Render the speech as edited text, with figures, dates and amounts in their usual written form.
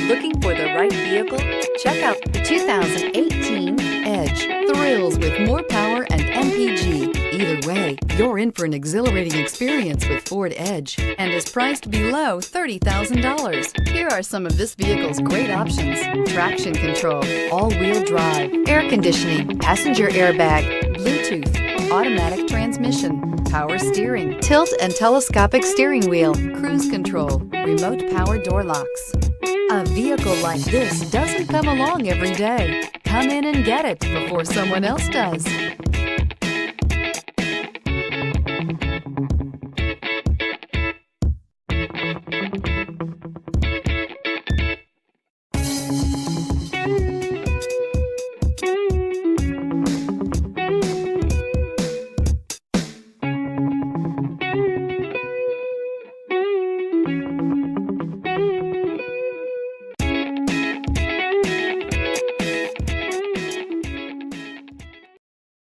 Looking for the right vehicle? Check out the 2018 Edge. Thrills with more power and MPG. Either way, you're in for an exhilarating experience with Ford Edge and is priced below $30,000. Here are some of this vehicle's great options: traction control, all-wheel drive, air conditioning, passenger airbag, Bluetooth, automatic transmission, power steering, tilt and telescopic steering wheel, cruise control, remote power door locks. A vehicle like this doesn't come along every day. Come in and get it before someone else does.